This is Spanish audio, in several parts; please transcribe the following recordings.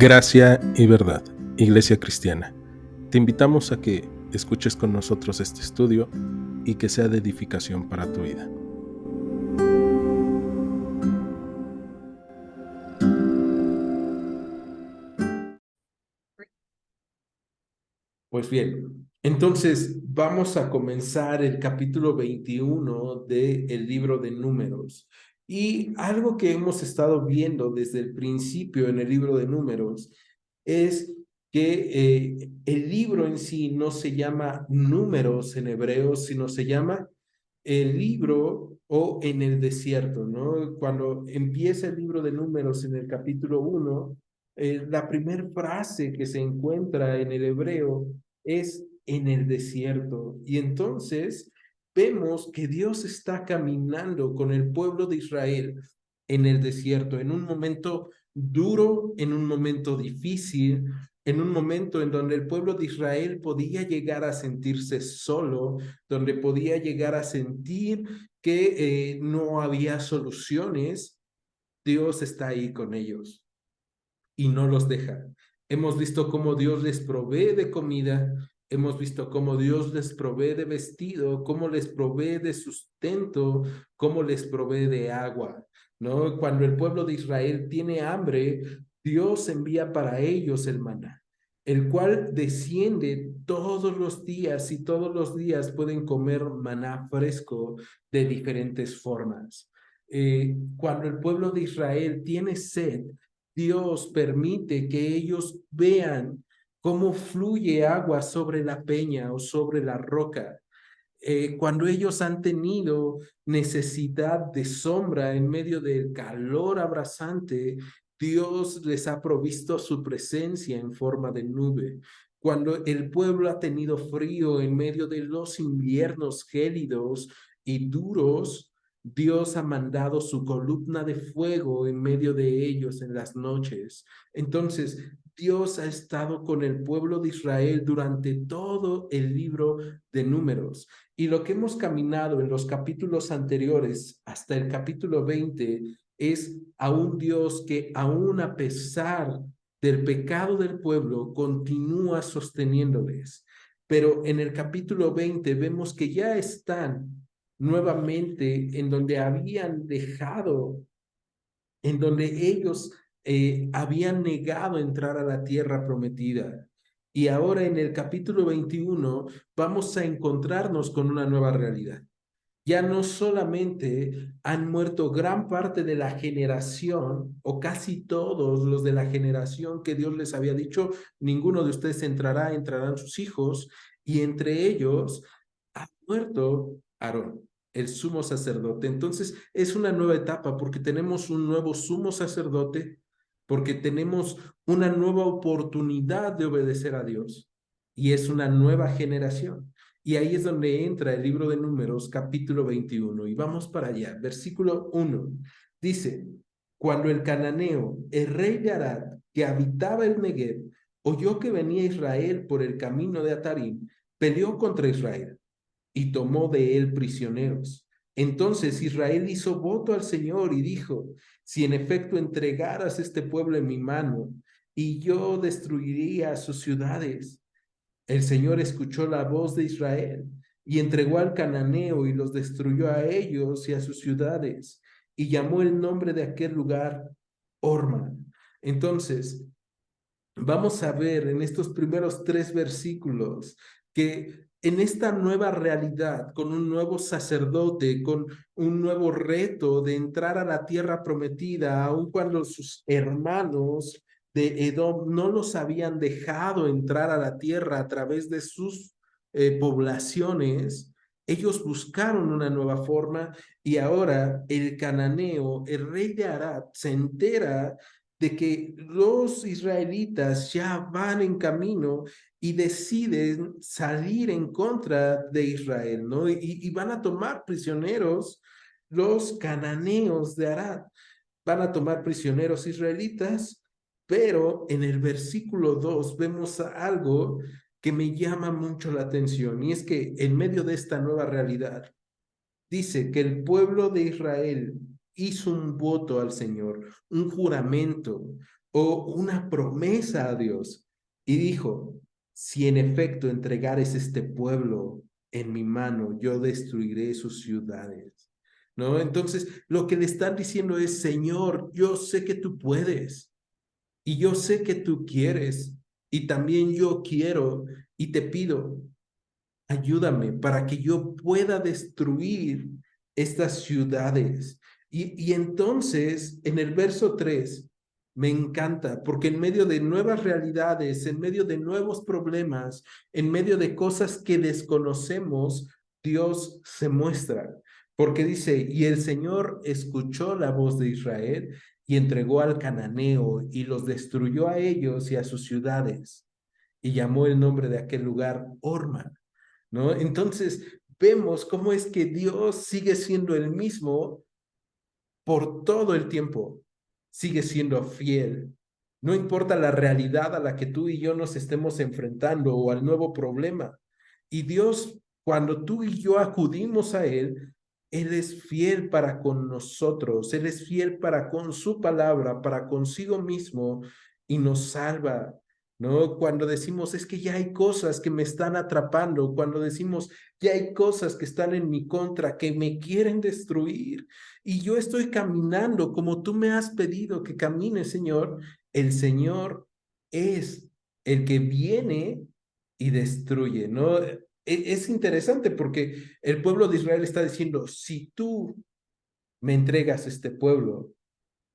Gracia y verdad, Iglesia Cristiana. Te invitamos a que escuches con nosotros este estudio y que sea de edificación para tu vida. Pues bien, entonces vamos a comenzar el capítulo 21 del libro de Números. Y algo que hemos estado viendo desde el principio en el libro de Números es que el libro en sí no se llama Números en hebreo, sino se llama el libro o en el desierto, ¿no? Cuando empieza el libro de Números en el capítulo 1, la primera frase que se encuentra en el hebreo es en el desierto. Y entonces vemos que Dios está caminando con el pueblo de Israel en el desierto, en un momento duro, en un momento difícil, en un momento en donde el pueblo de Israel podía llegar a sentirse solo, donde podía llegar a sentir que no había soluciones. Dios está ahí con ellos y no los deja. Hemos visto cómo Dios les provee de comida, hemos visto cómo Dios les provee de vestido, cómo les provee de sustento, cómo les provee de agua, ¿no? Cuando el pueblo de Israel tiene hambre, Dios envía para ellos el maná, el cual desciende todos los días y todos los días pueden comer maná fresco de diferentes formas. Cuando el pueblo de Israel tiene sed, Dios permite que ellos vean cómo fluye agua sobre la peña o sobre la roca. Cuando ellos han tenido necesidad de sombra en medio del calor abrasante, Dios les ha provisto su presencia en forma de nube. Cuando el pueblo ha tenido frío en medio de los inviernos gélidos y duros, Dios ha mandado su columna de fuego en medio de ellos en las noches. Entonces, Dios ha estado con el pueblo de Israel durante todo el libro de Números. Y lo que hemos caminado en los capítulos anteriores hasta el capítulo 20 es a un Dios que aún a pesar del pecado del pueblo continúa sosteniéndoles. Pero en el capítulo 20 vemos que ya están nuevamente en donde habían dejado, en donde ellos habían negado entrar a la tierra prometida. Y ahora en el capítulo 21 vamos a encontrarnos con una nueva realidad. Ya no solamente han muerto gran parte de la generación, o casi todos los de la generación que Dios les había dicho, ninguno de ustedes entrará, entrarán sus hijos, y entre ellos ha muerto Aarón, el sumo sacerdote. Entonces es una nueva etapa porque tenemos un nuevo sumo sacerdote, porque tenemos una nueva oportunidad de obedecer a Dios, y es una nueva generación. Y ahí es donde entra el libro de Números, capítulo 21. Y vamos para allá. Versículo 1. Dice, cuando el cananeo, el rey de Arad, que habitaba el Negev, oyó que venía Israel por el camino de Atarim, peleó contra Israel y tomó de él prisioneros. Entonces Israel hizo voto al Señor y dijo, si en efecto entregaras este pueblo en mi mano, y yo destruiría sus ciudades. El Señor escuchó la voz de Israel y entregó al cananeo y los destruyó a ellos y a sus ciudades, y llamó el nombre de aquel lugar Orma. Entonces, vamos a ver en estos primeros 3 versículos que en esta nueva realidad, con un nuevo sacerdote, con un nuevo reto de entrar a la tierra prometida, aun cuando sus hermanos de Edom no los habían dejado entrar a la tierra a través de sus poblaciones, ellos buscaron una nueva forma y ahora el cananeo, el rey de Arad, se entera de que los israelitas ya van en camino y deciden salir en contra de Israel, ¿no? Y van a tomar prisioneros los cananeos de Arad, van a tomar prisioneros israelitas, pero en el versículo 2 vemos algo que me llama mucho la atención, y es que en medio de esta nueva realidad, dice que el pueblo de Israel hizo un voto al Señor, un juramento, o una promesa a Dios. Y dijo, si en efecto entregares este pueblo en mi mano, yo destruiré sus ciudades. ¿No? Entonces, lo que le están diciendo es, Señor, yo sé que tú puedes y yo sé que tú quieres y también yo quiero y te pido, ayúdame para que yo pueda destruir estas ciudades. Y entonces, en el verso 3 me encanta, porque en medio de nuevas realidades, en medio de nuevos problemas, en medio de cosas que desconocemos, Dios se muestra. Porque dice, y el Señor escuchó la voz de Israel y entregó al cananeo y los destruyó a ellos y a sus ciudades. Y llamó el nombre de aquel lugar Orma, ¿no? Entonces, vemos cómo es que Dios sigue siendo el mismo por todo el tiempo, sigue siendo fiel. No importa la realidad a la que tú y yo nos estemos enfrentando o al nuevo problema. Y Dios, cuando tú y yo acudimos a Él es fiel para con nosotros, Él es fiel para con su palabra, para consigo mismo y nos salva. ¿No? Cuando decimos, es que ya hay cosas que me están atrapando, cuando decimos, ya hay cosas que están en mi contra, que me quieren destruir, y yo estoy caminando como tú me has pedido que camine, Señor, el Señor es el que viene y destruye, ¿no? Es interesante porque el pueblo de Israel está diciendo, si tú me entregas este pueblo,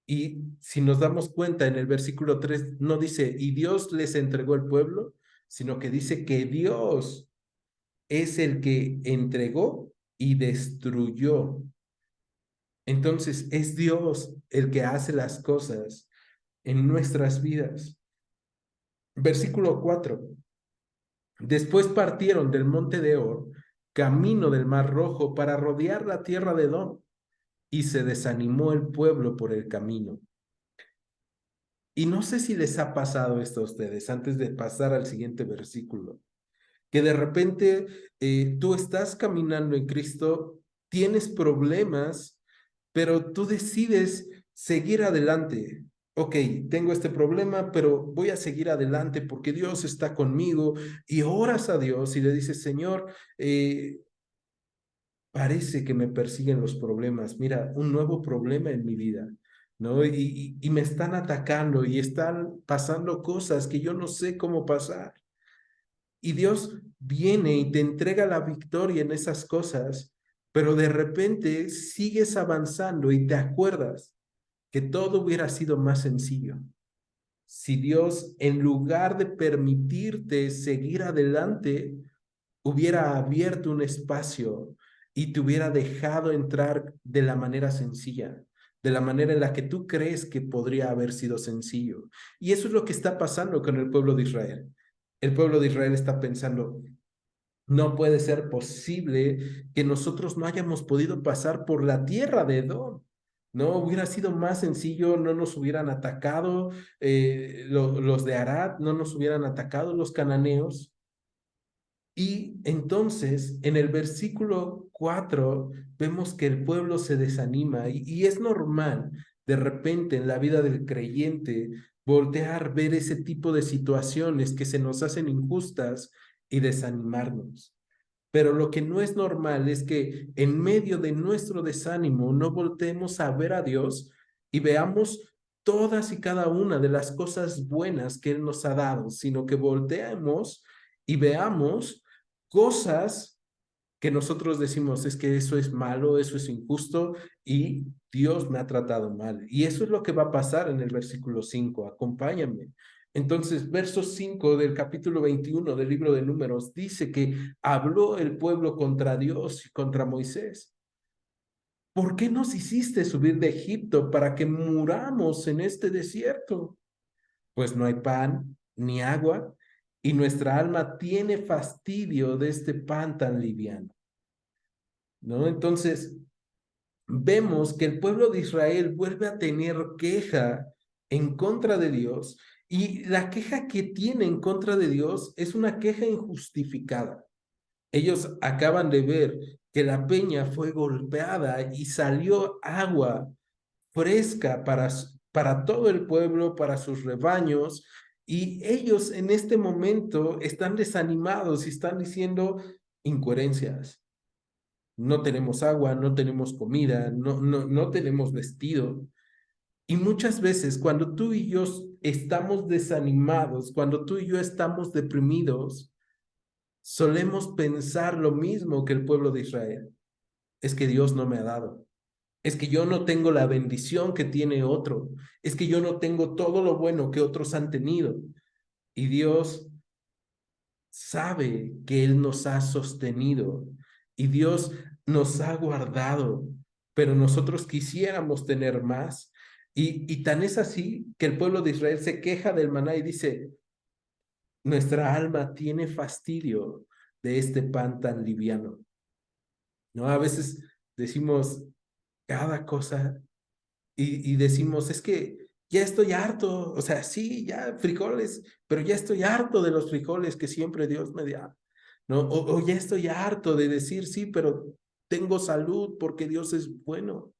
y si nos damos cuenta en el versículo 3 no dice, y Dios les entregó el pueblo, sino que dice que Dios es el que entregó y destruyó. Entonces es Dios el que hace las cosas en nuestras vidas. Versículo 4. Después partieron del monte de Or, camino del Mar Rojo, para rodear la tierra de Edom, y se desanimó el pueblo por el camino. Y no sé si les ha pasado esto a ustedes, antes de pasar al siguiente versículo, que de repente tú estás caminando en Cristo, tienes problemas, pero tú decides seguir adelante. Ok, tengo este problema, pero voy a seguir adelante porque Dios está conmigo y oras a Dios y le dices, Señor, parece que me persiguen los problemas. Mira, un nuevo problema en mi vida, ¿no? Y me están atacando y están pasando cosas que yo no sé cómo pasar. Y Dios viene y te entrega la victoria en esas cosas, pero de repente sigues avanzando y te acuerdas que todo hubiera sido más sencillo. Si Dios, en lugar de permitirte seguir adelante, hubiera abierto un espacio y te hubiera dejado entrar de la manera sencilla, de la manera en la que tú crees que podría haber sido sencillo. Y eso es lo que está pasando con el pueblo de Israel. El pueblo de Israel está pensando, no puede ser posible que nosotros no hayamos podido pasar por la tierra de Edom. No hubiera sido más sencillo, no nos hubieran atacado los de Arad, no nos hubieran atacado los cananeos. Y entonces en el versículo 4 vemos que el pueblo se desanima y es normal de repente en la vida del creyente voltear, ver ese tipo de situaciones que se nos hacen injustas y desanimarnos. Pero lo que no es normal es que en medio de nuestro desánimo no volteemos a ver a Dios y veamos todas y cada una de las cosas buenas que Él nos ha dado, sino que volteemos y veamos cosas que nosotros decimos, es que eso es malo, eso es injusto y Dios me ha tratado mal. Y eso es lo que va a pasar en el versículo 5. Acompáñame. Entonces, verso 5 del capítulo 21 del libro de Números dice que habló el pueblo contra Dios y contra Moisés. ¿Por qué nos hiciste subir de Egipto para que muramos en este desierto? Pues no hay pan ni agua y nuestra alma tiene fastidio de este pan tan liviano. ¿No? Entonces, vemos que el pueblo de Israel vuelve a tener queja en contra de Dios y la queja que tiene en contra de Dios es una queja injustificada. Ellos acaban de ver que la peña fue golpeada y salió agua fresca para todo el pueblo, para sus rebaños, y ellos en este momento están desanimados y están diciendo incoherencias. No tenemos agua, no tenemos comida, no tenemos vestido. Y muchas veces cuando tú y yo estamos desanimados, cuando tú y yo estamos deprimidos, solemos pensar lo mismo que el pueblo de Israel. Es que Dios no me ha dado. Es que yo no tengo la bendición que tiene otro. Es que yo no tengo todo lo bueno que otros han tenido. Y Dios sabe que Él nos ha sostenido y Dios nos ha guardado, pero nosotros quisiéramos tener más. Y tan es así que el pueblo de Israel se queja del maná y dice, nuestra alma tiene fastidio de este pan tan liviano. ¿No? A veces decimos cada cosa y decimos, es que ya estoy harto, o sea, sí, ya frijoles, pero ya estoy harto de los frijoles que siempre Dios me da, ¿no? O ya estoy harto de decir, sí, pero tengo salud porque Dios es bueno.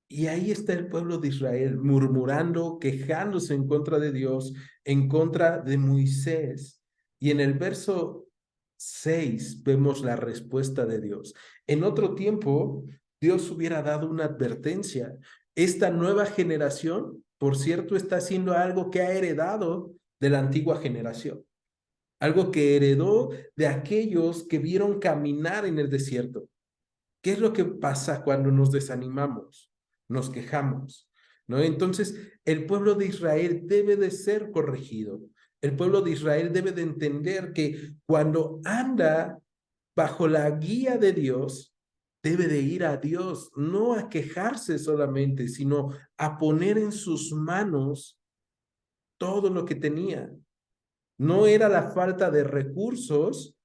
Y ahí está el pueblo de Israel murmurando, quejándose en contra de Dios, en contra de Moisés. Y en el verso 6 vemos la respuesta de Dios. En otro tiempo, Dios hubiera dado una advertencia. Esta nueva generación, por cierto, está haciendo algo que ha heredado de la antigua generación, algo que heredó de aquellos que vieron caminar en el desierto. ¿Qué es lo que pasa cuando nos desanimamos? Nos quejamos, ¿no? Entonces, el pueblo de Israel debe de ser corregido. El pueblo de Israel debe de entender que cuando anda bajo la guía de Dios, debe de ir a Dios, no a quejarse solamente, sino a poner en sus manos todo lo que tenía. No era la falta de recursos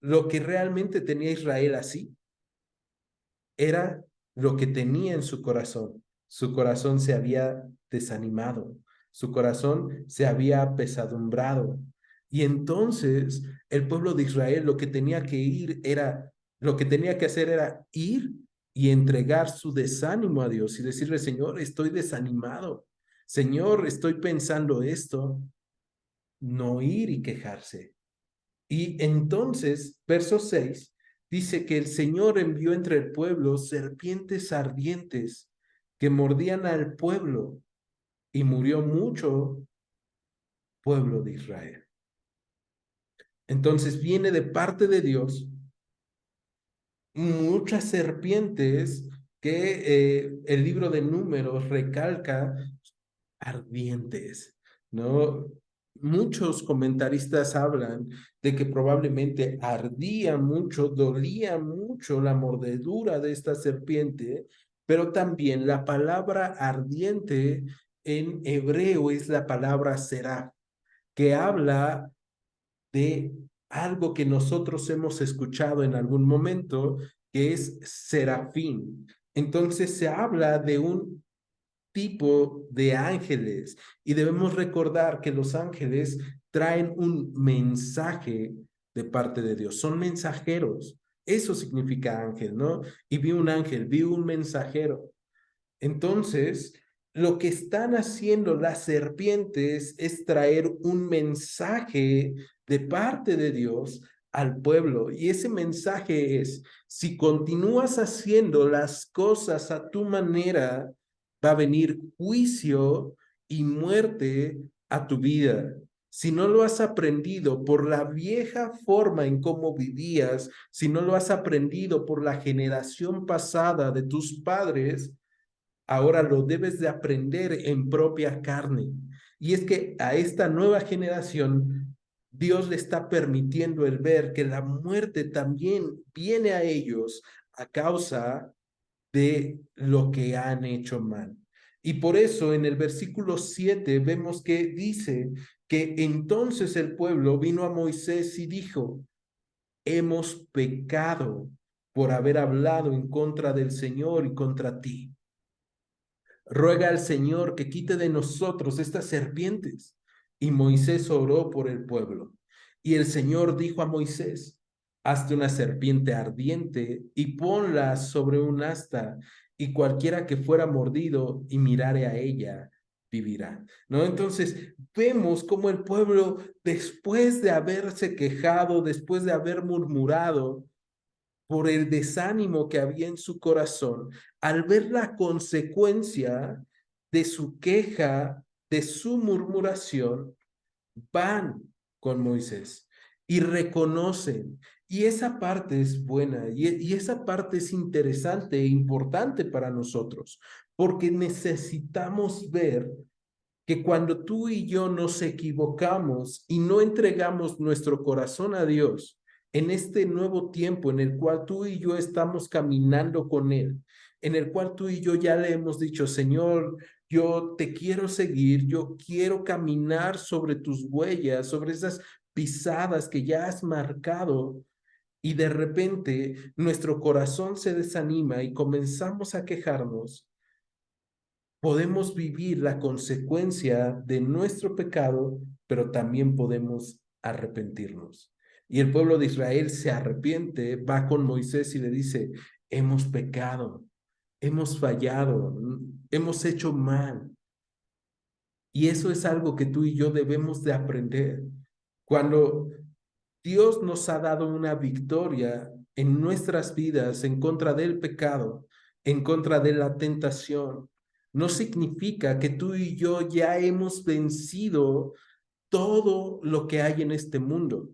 lo que realmente tenía Israel así, era lo que tenía en su corazón. Su corazón se había desanimado, su corazón se había apesadumbrado. Y entonces el pueblo de Israel lo que tenía que hacer era ir y entregar su desánimo a Dios y decirle, Señor, estoy desanimado. Señor, estoy pensando esto. No ir y quejarse. Y entonces, verso 6 dice que el Señor envió entre el pueblo serpientes ardientes que mordían al pueblo y murió mucho pueblo de Israel. Entonces viene de parte de Dios muchas serpientes que el libro de Números recalca ardientes, ¿no? Muchos comentaristas hablan de que probablemente ardía mucho, dolía mucho la mordedura de esta serpiente, pero también la palabra ardiente en hebreo es la palabra será, que habla de algo que nosotros hemos escuchado en algún momento, que es serafín. Entonces se habla de un tipo de ángeles y debemos recordar que los ángeles traen un mensaje de parte de Dios, son mensajeros. Eso significa ángel, ¿no? Y vi un ángel, vi un mensajero. Entonces, lo que están haciendo las serpientes es traer un mensaje de parte de Dios al pueblo. Y ese mensaje es, si continúas haciendo las cosas a tu manera, va a venir juicio y muerte a tu vida. Si no lo has aprendido por la vieja forma en cómo vivías, si no lo has aprendido por la generación pasada de tus padres, ahora lo debes de aprender en propia carne. Y es que a esta nueva generación, Dios le está permitiendo el ver que la muerte también viene a ellos a causa de lo que han hecho mal. Y por eso en el versículo 7 vemos que dice que entonces el pueblo vino a Moisés y dijo, hemos pecado por haber hablado en contra del Señor y contra ti. Ruega al Señor que quite de nosotros estas serpientes. Y Moisés oró por el pueblo. Y el Señor dijo a Moisés, hazte una serpiente ardiente y ponla sobre un asta, y cualquiera que fuera mordido y mirare a ella, vivirá, ¿no? Entonces, vemos cómo el pueblo, después de haberse quejado, después de haber murmurado por el desánimo que había en su corazón, al ver la consecuencia de su queja, de su murmuración, van con Moisés y reconocen. Y esa parte es buena y esa parte es interesante e importante para nosotros, porque necesitamos ver que cuando tú y yo nos equivocamos y no entregamos nuestro corazón a Dios en este nuevo tiempo en el cual tú y yo estamos caminando con Él, en el cual tú y yo ya le hemos dicho, Señor, yo te quiero seguir, yo quiero caminar sobre tus huellas, sobre esas pisadas que ya has marcado, y de repente nuestro corazón se desanima y comenzamos a quejarnos, podemos vivir la consecuencia de nuestro pecado, pero también podemos arrepentirnos. Y el pueblo de Israel se arrepiente, va con Moisés y le dice, hemos pecado, hemos fallado, hemos hecho mal. Y eso es algo que tú y yo debemos de aprender. Cuando Dios nos ha dado una victoria en nuestras vidas en contra del pecado, en contra de la tentación. No significa que tú y yo ya hemos vencido todo lo que hay en este mundo.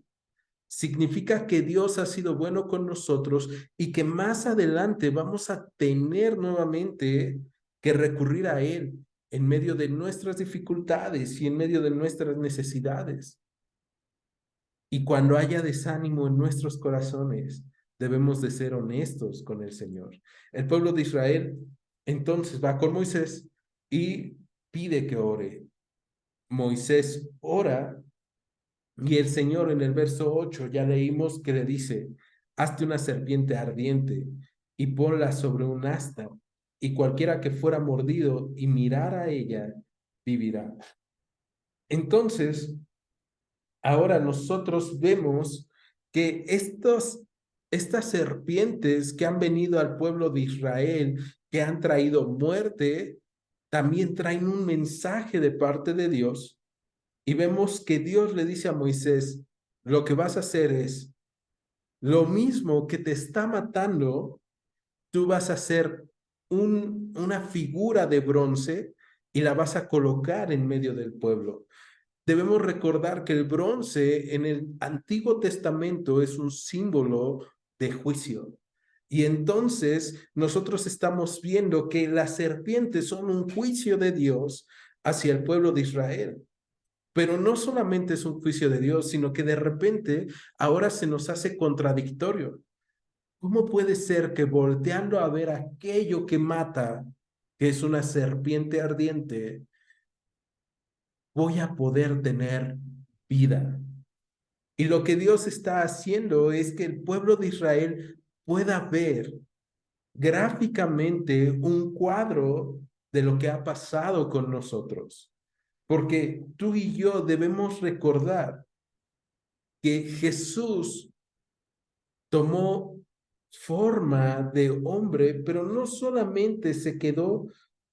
Significa que Dios ha sido bueno con nosotros y que más adelante vamos a tener nuevamente que recurrir a Él en medio de nuestras dificultades y en medio de nuestras necesidades. Y cuando haya desánimo en nuestros corazones, debemos de ser honestos con el Señor. El pueblo de Israel entonces va con Moisés y pide que ore. Moisés ora y el Señor en el verso 8 ya leímos que le dice, hazte una serpiente ardiente y ponla sobre un asta y cualquiera que fuera mordido y mirara a ella, vivirá. Entonces, ahora nosotros vemos que estas serpientes que han venido al pueblo de Israel, que han traído muerte, también traen un mensaje de parte de Dios. Y vemos que Dios le dice a Moisés, lo que vas a hacer es lo mismo que te está matando, tú vas a hacer una figura de bronce y la vas a colocar en medio del pueblo. Debemos recordar que el bronce en el Antiguo Testamento es un símbolo de juicio. Y entonces nosotros estamos viendo que las serpientes son un juicio de Dios hacia el pueblo de Israel. Pero no solamente es un juicio de Dios, sino que de repente ahora se nos hace contradictorio. ¿Cómo puede ser que volteando a ver aquello que mata, que es una serpiente ardiente, voy a poder tener vida? Y lo que Dios está haciendo es que el pueblo de Israel pueda ver gráficamente un cuadro de lo que ha pasado con nosotros. Porque tú y yo debemos recordar que Jesús tomó forma de hombre, pero no solamente se quedó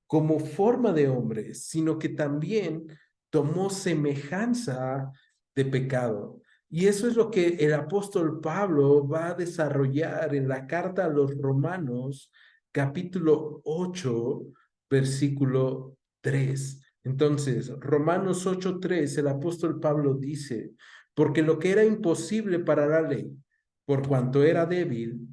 como forma de hombre, sino que también tomó semejanza de pecado. Y eso es lo que el apóstol Pablo va a desarrollar en la carta a los Romanos, capítulo 8, versículo 3. Entonces, Romanos 8:3, el apóstol Pablo dice, porque lo que era imposible para la ley, por cuanto era débil,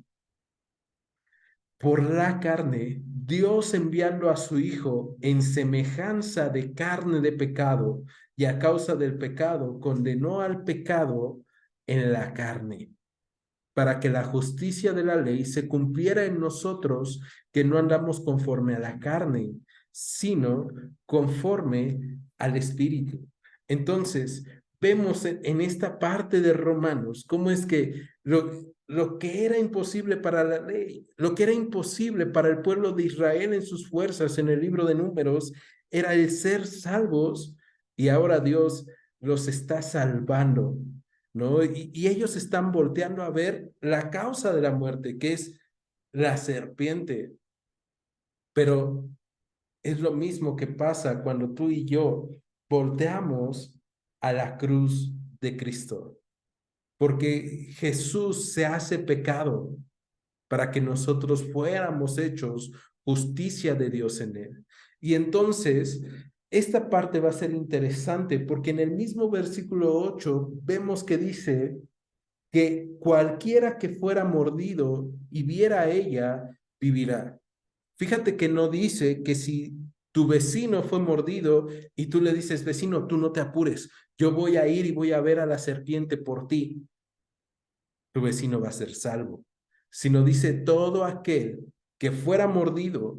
por la carne, Dios enviando a su Hijo en semejanza de carne de pecado, y a causa del pecado condenó al pecado en la carne, para que la justicia de la ley se cumpliera en nosotros, que no andamos conforme a la carne, sino conforme al Espíritu. Entonces, vemos en esta parte de Romanos cómo es que lo que era imposible para la ley, lo que era imposible para el pueblo de Israel en sus fuerzas en el libro de Números, era el ser salvos, y ahora Dios los está salvando, ¿no? Y ellos están volteando a ver la causa de la muerte, que es la serpiente. Pero Es lo mismo que pasa cuando tú y yo volteamos a la cruz de Cristo, porque Jesús se hace pecado para que nosotros fuéramos hechos justicia de Dios en él. Y entonces, esta parte va a ser interesante porque en el mismo versículo 8 vemos que dice que cualquiera que fuera mordido y viera a ella, vivirá. Fíjate que no dice que si tu vecino fue mordido y tú le dices, vecino, tú no te apures, yo voy a ir y voy a ver a la serpiente por ti, tu vecino va a ser salvo. Sino dice todo aquel que fuera mordido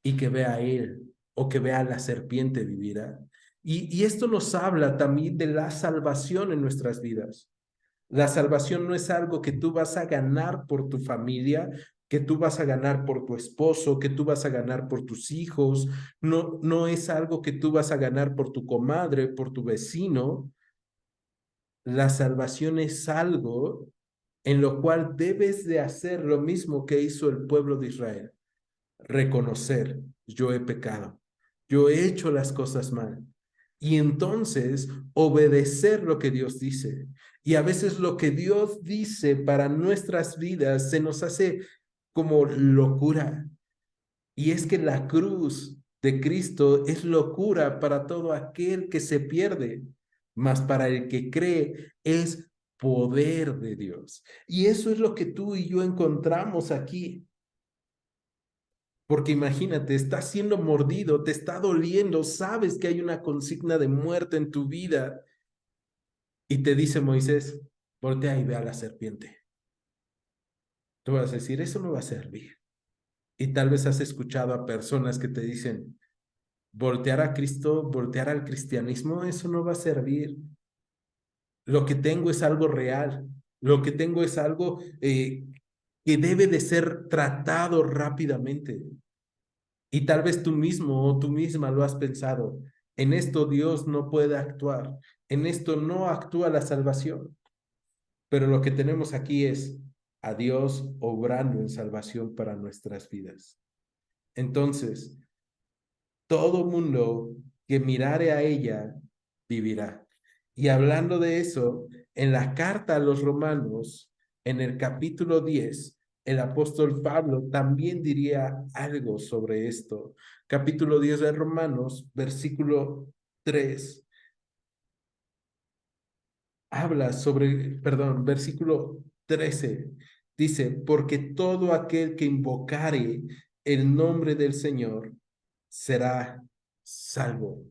y que vea a él o que vea a la serpiente vivirá. Y esto nos habla también de la salvación en nuestras vidas. La salvación no es algo que tú vas a ganar por tu familia, que tú vas a ganar por tu esposo, que tú vas a ganar por tus hijos, no es algo que tú vas a ganar por tu comadre, por tu vecino. La salvación es algo en lo cual debes de hacer lo mismo que hizo el pueblo de Israel, reconocer, yo he pecado, yo he hecho las cosas mal. Y entonces obedecer lo que Dios dice. Y a veces lo que Dios dice para nuestras vidas se nos hace como locura. Y es que la cruz de Cristo es locura para todo aquel que se pierde, mas para el que cree es poder de Dios. Y eso es lo que tú y yo encontramos aquí. Porque imagínate, estás siendo mordido, te está doliendo, sabes que hay una consigna de muerte en tu vida y te dice Moisés, voltea y ve a la serpiente. Tú vas a decir, eso no va a servir. Y tal vez has escuchado a personas que te dicen, voltear a Cristo, voltear al cristianismo, eso no va a servir. Lo que tengo es algo real. Lo que tengo es algo que debe de ser tratado rápidamente. Y tal vez tú mismo o tú misma lo has pensado. En esto Dios no puede actuar. En esto no actúa la salvación. Pero lo que tenemos aquí es a Dios obrando en salvación para nuestras vidas. Entonces, todo mundo que mirare a ella vivirá. Y hablando de eso, en la carta a los romanos, en el capítulo 10, el apóstol Pablo también diría algo sobre esto. Capítulo 10 de Romanos, versículo 3, habla sobre, perdón, versículo 13, dice, porque todo aquel que invocare el nombre del Señor será salvo.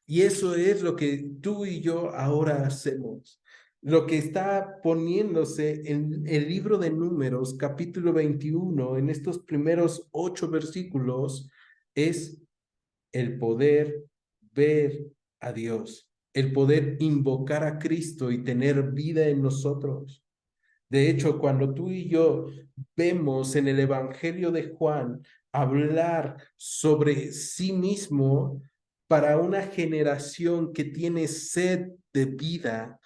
Y eso es lo que tú y yo ahora hacemos. Lo que está poniéndose en el libro de Números, capítulo 21, en estos primeros 8 versículos, es el poder ver a Dios, el poder invocar a Cristo y tener vida en nosotros. De hecho, cuando tú y yo vemos en el Evangelio de Juan hablar sobre sí mismo para una generación que tiene sed de vida,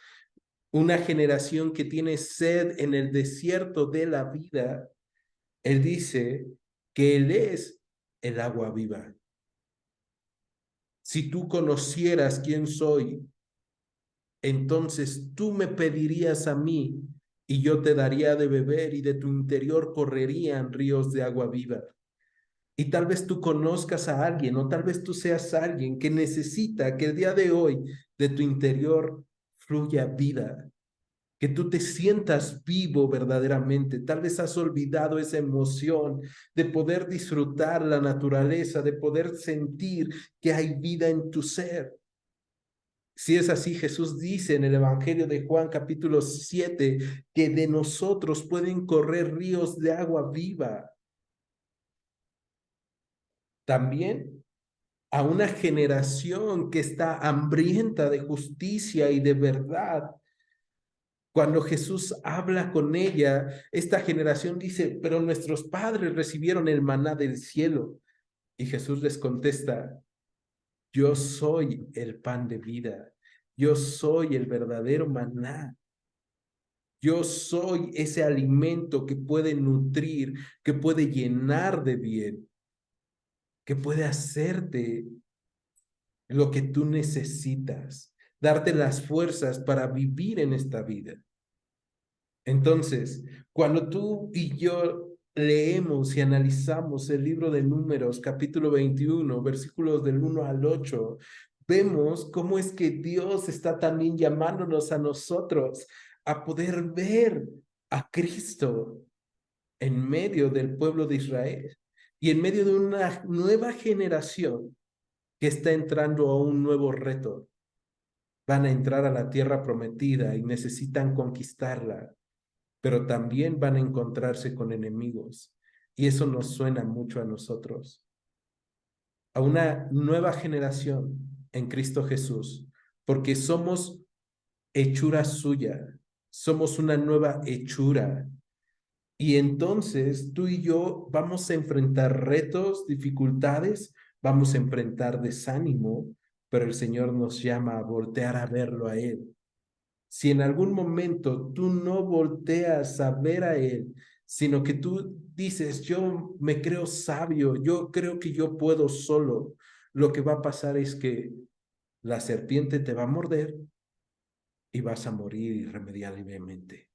una generación que tiene sed en el desierto de la vida, él dice que él es el agua viva. Si tú conocieras quién soy, entonces tú me pedirías a mí y yo te daría de beber y de tu interior correrían ríos de agua viva. Y tal vez tú conozcas a alguien o tal vez tú seas alguien que necesita que el día de hoy de tu interior fluya vida, que tú te sientas vivo verdaderamente. Tal vez has olvidado esa emoción de poder disfrutar la naturaleza, de poder sentir que hay vida en tu ser. Si es así, Jesús dice en el Evangelio de Juan capítulo 7 que de nosotros pueden correr ríos de agua viva. También a una generación que está hambrienta de justicia y de verdad. Cuando Jesús habla con ella, esta generación dice, pero nuestros padres recibieron el maná del cielo. Y Jesús les contesta, yo soy el pan de vida, yo soy el verdadero maná. Yo soy ese alimento que puede nutrir, que puede llenar de bien. que puede hacerte lo que tú necesitas, darte las fuerzas para vivir en esta vida. Entonces, cuando tú y yo leemos y analizamos el libro de Números, capítulo 21, versículos del 1 al 8, vemos cómo es que Dios está también llamándonos a nosotros a poder ver a Cristo en medio del pueblo de Israel y en medio de una nueva generación que está entrando a un nuevo reto. Van a entrar a la tierra prometida y necesitan conquistarla, pero también van a encontrarse con enemigos. Y eso nos suena mucho a nosotros, a una nueva generación en Cristo Jesús, porque somos hechura suya, somos una nueva hechura. Y entonces tú y yo vamos a enfrentar retos, dificultades, vamos a enfrentar desánimo, pero el Señor nos llama a voltear a verlo a Él. Si en algún momento tú no volteas a ver a Él, sino que tú dices, yo me creo sabio, yo creo que yo puedo solo, lo que va a pasar es que la serpiente te va a morder y vas a morir irremediablemente.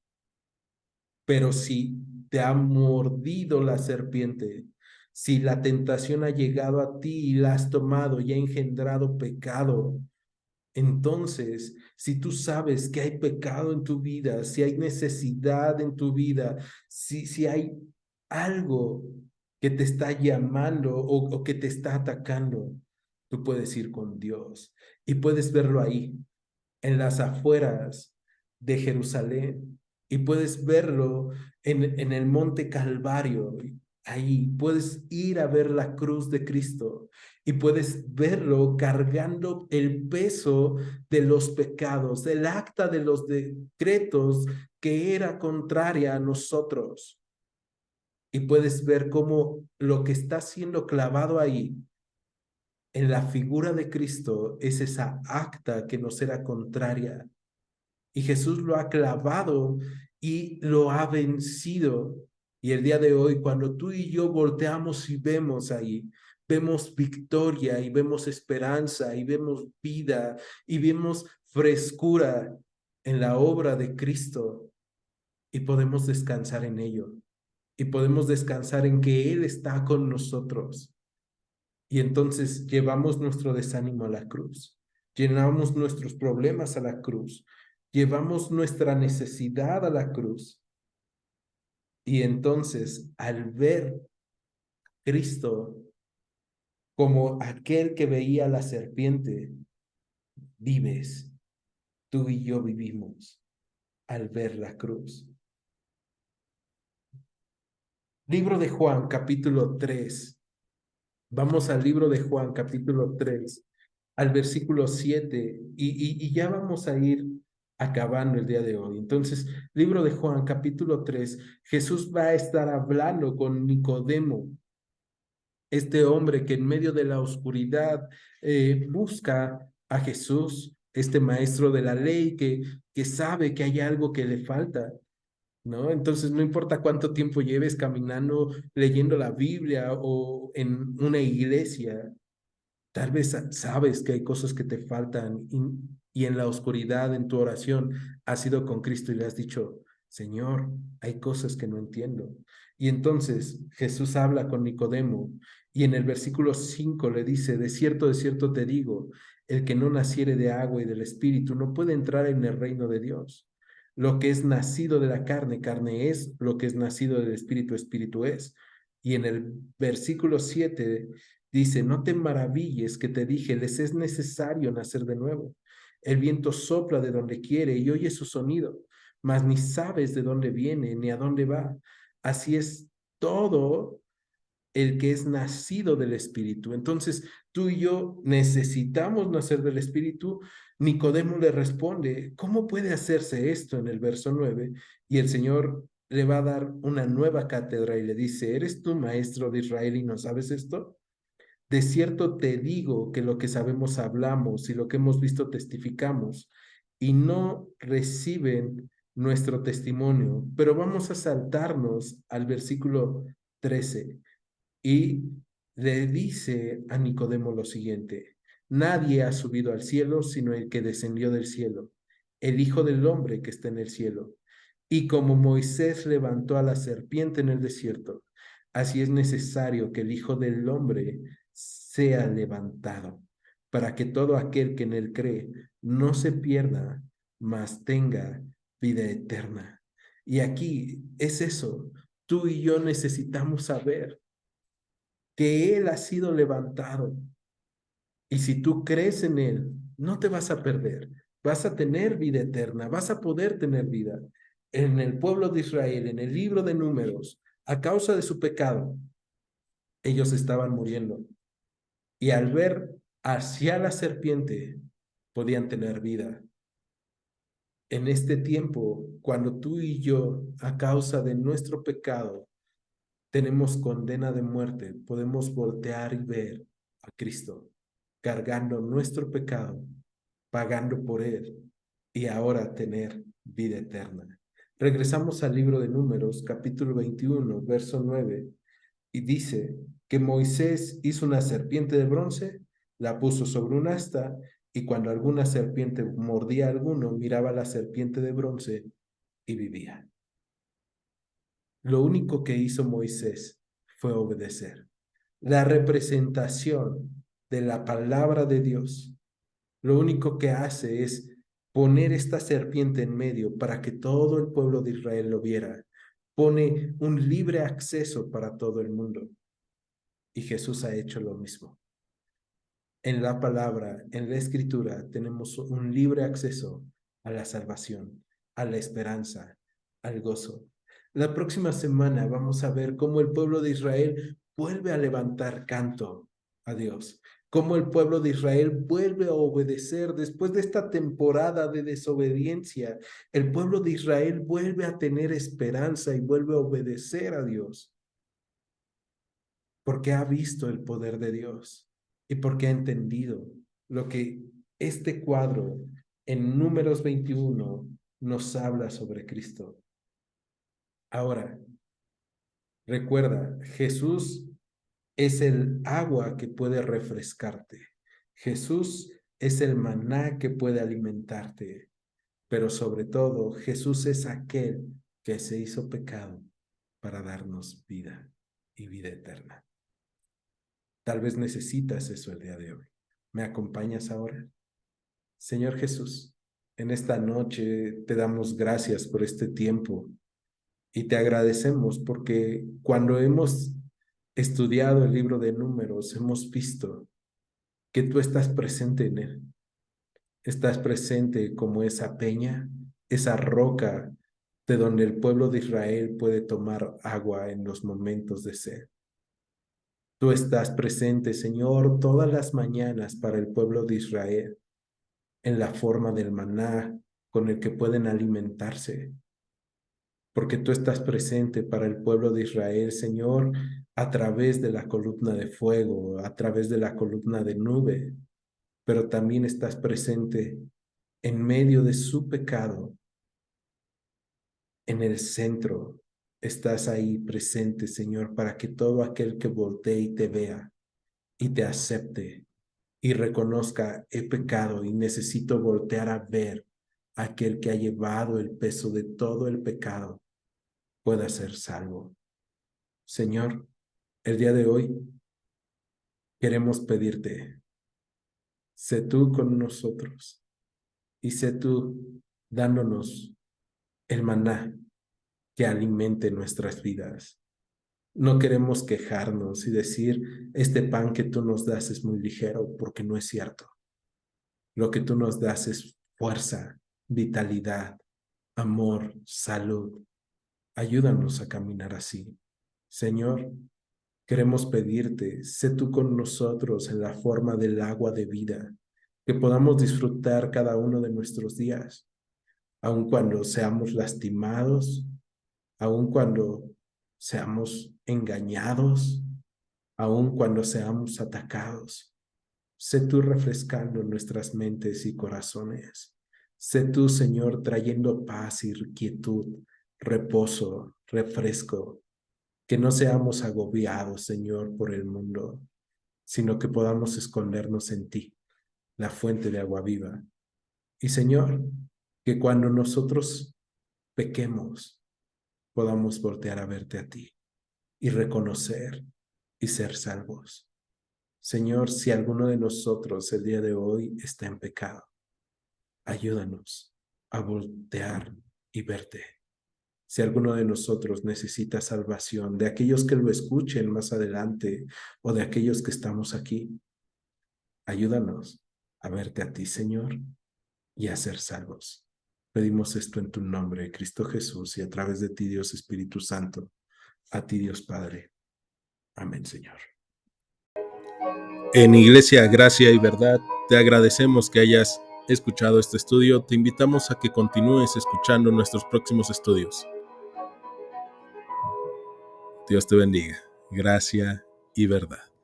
Pero si te ha mordido la serpiente, si la tentación ha llegado a ti y la has tomado y ha engendrado pecado, entonces, si tú sabes que hay pecado en tu vida, si hay necesidad en tu vida, si hay algo que te está llamando o que te está atacando, tú puedes ir con Dios y puedes verlo ahí, en las afueras de Jerusalén, y puedes verlo en el monte Calvario. Ahí puedes ir a ver la cruz de Cristo y puedes verlo cargando el peso de los pecados, el acta de los decretos que era contraria a nosotros. Y puedes ver cómo lo que está siendo clavado ahí en la figura de Cristo es esa acta que nos era contraria. Y Jesús lo ha clavado y lo ha vencido. Y el día de hoy, cuando tú y yo volteamos y vemos ahí, vemos victoria y vemos esperanza y vemos vida y vemos frescura en la obra de Cristo, y podemos descansar en ello. Y podemos descansar en que Él está con nosotros. Y entonces llevamos nuestro desánimo a la cruz, llenamos nuestros problemas a la cruz, llevamos nuestra necesidad a la cruz. Y entonces, al ver Cristo como aquel que veía la serpiente, vives, tú y yo vivimos al ver la cruz. Libro de Juan, capítulo 3. Vamos al libro de Juan, capítulo 3, al versículo 7, y ya vamos a ir acabando el día de hoy. Entonces, libro de Juan, capítulo 3, Jesús va a estar hablando con Nicodemo, este hombre que en medio de la oscuridad busca a Jesús, este maestro de la ley que sabe que hay algo que le falta. ¿No? Entonces, no importa cuánto tiempo lleves caminando, leyendo la Biblia o en una iglesia, tal vez sabes que hay cosas que te faltan y en la oscuridad, en tu oración, has ido con Cristo y le has dicho, Señor, hay cosas que no entiendo. Y entonces Jesús habla con Nicodemo y en el versículo 5 le dice, de cierto te digo, el que no naciere de agua y del Espíritu no puede entrar en el reino de Dios. Lo que es nacido de la carne, carne es; lo que es nacido del Espíritu, Espíritu es. Y en el versículo 7 dice, no te maravilles que te dije, les es necesario nacer de nuevo. El viento sopla de donde quiere y oye su sonido, mas ni sabes de dónde viene ni a dónde va. Así es todo el que es nacido del Espíritu. Entonces, tú y yo necesitamos nacer del Espíritu. Nicodemo le responde, ¿cómo puede hacerse esto? En el verso 9, y el Señor le va a dar una nueva cátedra y le dice, ¿eres tú maestro de Israel y no sabes esto? De cierto te digo que lo que sabemos hablamos y lo que hemos visto testificamos, y no reciben nuestro testimonio. Pero vamos a saltarnos al versículo 13 y le dice a Nicodemo lo siguiente: nadie ha subido al cielo sino el que descendió del cielo, el Hijo del Hombre que está en el cielo. Y como Moisés levantó a la serpiente en el desierto, así es necesario que el Hijo del Hombre sea levantado, para que todo aquel que en él cree no se pierda, mas tenga vida eterna. Y aquí es eso. Tú y yo necesitamos saber que Él ha sido levantado. Y si tú crees en Él, no te vas a perder. Vas a tener vida eterna, vas a poder tener vida. En el pueblo de Israel, en el libro de Números, a causa de su pecado, ellos estaban muriendo. Y al ver hacia la serpiente, podían tener vida. En este tiempo, cuando tú y yo, a causa de nuestro pecado, tenemos condena de muerte, podemos voltear y ver a Cristo cargando nuestro pecado, pagando por él y ahora tener vida eterna. Regresamos al libro de Números, capítulo 21, verso 9, y dice que Moisés hizo una serpiente de bronce, la puso sobre un asta, y cuando alguna serpiente mordía a alguno, miraba a la serpiente de bronce y vivía. Lo único que hizo Moisés fue obedecer. La representación de la palabra de Dios, lo único que hace es poner esta serpiente en medio para que todo el pueblo de Israel lo viera. Pone un libre acceso para todo el mundo. Y Jesús ha hecho lo mismo. En la palabra, en la escritura, tenemos un libre acceso a la salvación, a la esperanza, al gozo. La próxima semana vamos a ver cómo el pueblo de Israel vuelve a levantar canto a Dios, cómo el pueblo de Israel vuelve a obedecer después de esta temporada de desobediencia. El pueblo de Israel vuelve a tener esperanza y vuelve a obedecer a Dios porque ha visto el poder de Dios y porque ha entendido lo que este cuadro en Números 21 nos habla sobre Cristo. Ahora, recuerda, Jesús es el agua que puede refrescarte. Jesús es el maná que puede alimentarte. Pero sobre todo, Jesús es aquel que se hizo pecado para darnos vida y vida eterna. Tal vez necesitas eso el día de hoy. ¿Me acompañas ahora? Señor Jesús, en esta noche te damos gracias por este tiempo y te agradecemos porque cuando hemos estudiado el libro de Números, hemos visto que tú estás presente en él. Estás presente como esa peña, esa roca de donde el pueblo de Israel puede tomar agua en los momentos de sed. Tú estás presente, Señor, todas las mañanas para el pueblo de Israel, en la forma del maná con el que pueden alimentarse, porque tú estás presente para el pueblo de Israel, Señor, a través de la columna de fuego, a través de la columna de nube, pero también estás presente en medio de su pecado, en el centro. Estás ahí presente, Señor, para que todo aquel que voltee y te vea y te acepte y reconozca, he pecado y necesito voltear a ver a aquel que ha llevado el peso de todo el pecado, pueda ser salvo. Señor, el día de hoy queremos pedirte, sé tú con nosotros y sé tú dándonos el maná que alimente nuestras vidas. No queremos quejarnos y decir, este pan que tú nos das es muy ligero, porque no es cierto. Lo que tú nos das es fuerza, vitalidad, amor, salud. Ayúdanos a caminar así. Señor, queremos pedirte, sé tú con nosotros en la forma del agua de vida, que podamos disfrutar cada uno de nuestros días, aun cuando seamos lastimados, aun cuando seamos engañados, aun cuando seamos atacados. Sé tú refrescando nuestras mentes y corazones. Sé tú, Señor, trayendo paz y quietud, reposo, refresco. Que no seamos agobiados, Señor, por el mundo. sino que podamos escondernos en ti, la fuente de agua viva. Y Señor, que cuando nosotros pequemos, podamos voltear a verte a ti y reconocer y ser salvos. Señor, si alguno de nosotros el día de hoy está en pecado, ayúdanos a voltear y verte. Si alguno de nosotros necesita salvación, de aquellos que lo escuchen más adelante o de aquellos que estamos aquí, ayúdanos a verte a ti, Señor, y a ser salvos. Pedimos esto en tu nombre, Cristo Jesús, y a través de ti, Dios Espíritu Santo, a ti, Dios Padre. Amén, Señor. En Iglesia Gracia y Verdad, te agradecemos que hayas escuchado este estudio. Te invitamos a que continúes escuchando nuestros próximos estudios. Dios te bendiga. Gracia y verdad.